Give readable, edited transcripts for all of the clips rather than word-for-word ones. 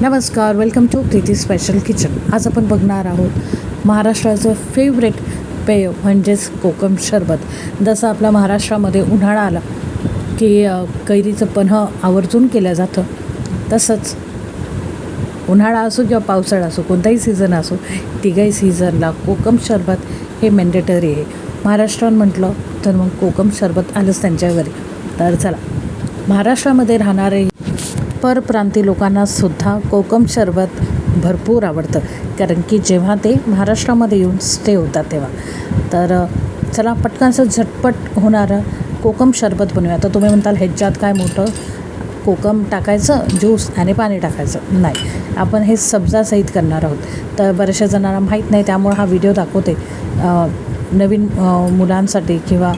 नमस्कार, welcome to Preeti special kitchen. आज आपण बघणार आहोत महाराष्ट्राचं फेवरेट पेय म्हणजेच कोकम सरबत. जसं आपल्या महाराष्ट्रामध्ये उन्हाळा आला की कैरीचं पन्हं आवर्जून केलं जातं, तसंच उन्हाळा असो किंवा पावसाळा असो, कोणताही सीझन असो, तिघाही सीझनला कोकम सरबत हे मॅन्डेटरी आहे. महाराष्ट्रात म्हटलं तर मग कोकम सरबत आलंच त्यांच्या घरी. तर चला, महाराष्ट्रामध्ये राहणारे परप्रांती लोकांनासुद्धा कोकम सरबत भरपूर आवडतं, कारण की जेव्हा ते महाराष्ट्रामध्ये येऊन स्टे होतात तेव्हा. तर चला, पटकनचं झटपट होणारं कोकम सरबत बनवूया. आता तुम्ही म्हणताल ह्याच्यात काय मोठं, कोकम टाकायचं, ज्यूस आणि पाणी टाकायचं. नाही, आपण हे सब्जासहित करणार आहोत. तर बऱ्याचशा जणांना माहीत नाही, त्यामुळे हा व्हिडिओ दाखवते नवीन मुलांसाठी किंवा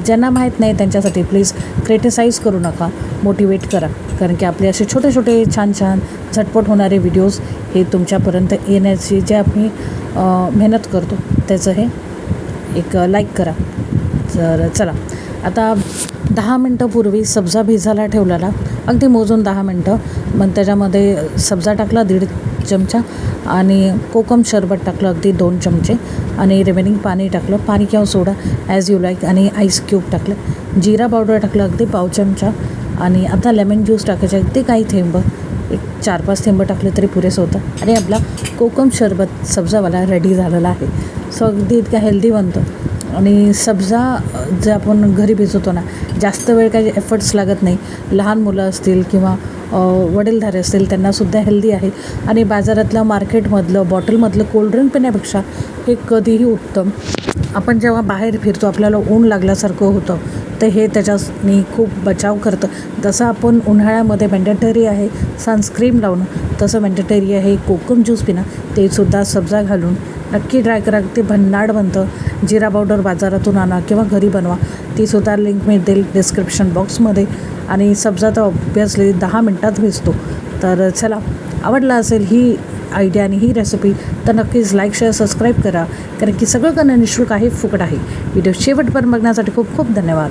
ज्यांना माहीत नाही त्यांच्यासाठी. प्लीज क्रिटिसाईज करू नका, मोटिवेट करा, कारण की आपले असे छोटे छोटे छान छान झटपट होणारे व्हिडिओज हे तुमच्यापर्यंत येण्याची जे आम्ही मेहनत करतो त्याचं हे एक लाईक करा. तर चला, आता 10 मिनटं पूर्वी सब्जा भिजायला ठेवलेला, अगदी मोजून 10 मिनटं. मग त्याच्यामध्ये सब्जा टाकला 1.5 चमचा आणि कोकम सरबत टाकलं अगदी 2 चमचे आणि रिमेनिंग पाणी टाकलं, पाणी किंवा सोडा ॲज यू लाईक, आणि आईस क्यूब टाकलं. जिरा पावडर टाकलं अगदी 1/2 चमचा आणि आता लेमन ज्यूस टाकायचे अगदी काही थेंब, एक 4-5 थेंब टाकले तरी पुरेसं होतं. आणि आपला कोकम सरबत सब्जावाला रेडी झालेला आहे. सो अगदी इतका हेल्दी बनतो. आणि सब्जा जे आपण घरी भिजवतो ना, जास्त वेळ काही एफर्ट्स लागत नाही. लहान मुलं असतील किंवा वडीलधारे असतील त्यांनासुद्धा हेल्दी आहे. आणि बाजारातलं मार्केटमधलं बॉटलमधलं कोल्ड्रिंक पिण्यापेक्षा हे कधीही उत्तम. आपण जेव्हा बाहेर फिरतो आपल्याला ऊन लागल्यासारखं होतं, तर हे त्याच्यानी खूप बचाव करतं. जसं आपण उन्हाळ्यामध्ये मॅन्डेटरी आहे सनस्क्रीन लावणं, तसं मॅन्डेटरी आहे कोकम ज्यूस पिणं. ते सुद्धा सब्जा घालून नक्की ट्राय करा, ते भन्नाट बनतं. जिरा पावडर बाजारातून आणा किंवा घरी बनवा, तीसुद्धा लिंक मी देईल डिस्क्रिप्शन बॉक्समध्ये. आणि सब्जा तर ऑब्वियसली 10 मिनटात भिजतो. तर चला, आवडला असेल ही आयडिया आणि ही रेसिपी तर नक्कीच लाईक, शेअर, सबस्क्राईब करा, कारण की सगळं करणं निःशुल्क आहे, फुकट आहे. व्हिडिओ शेवटपर्यंत बघण्यासाठी खूप खूप धन्यवाद.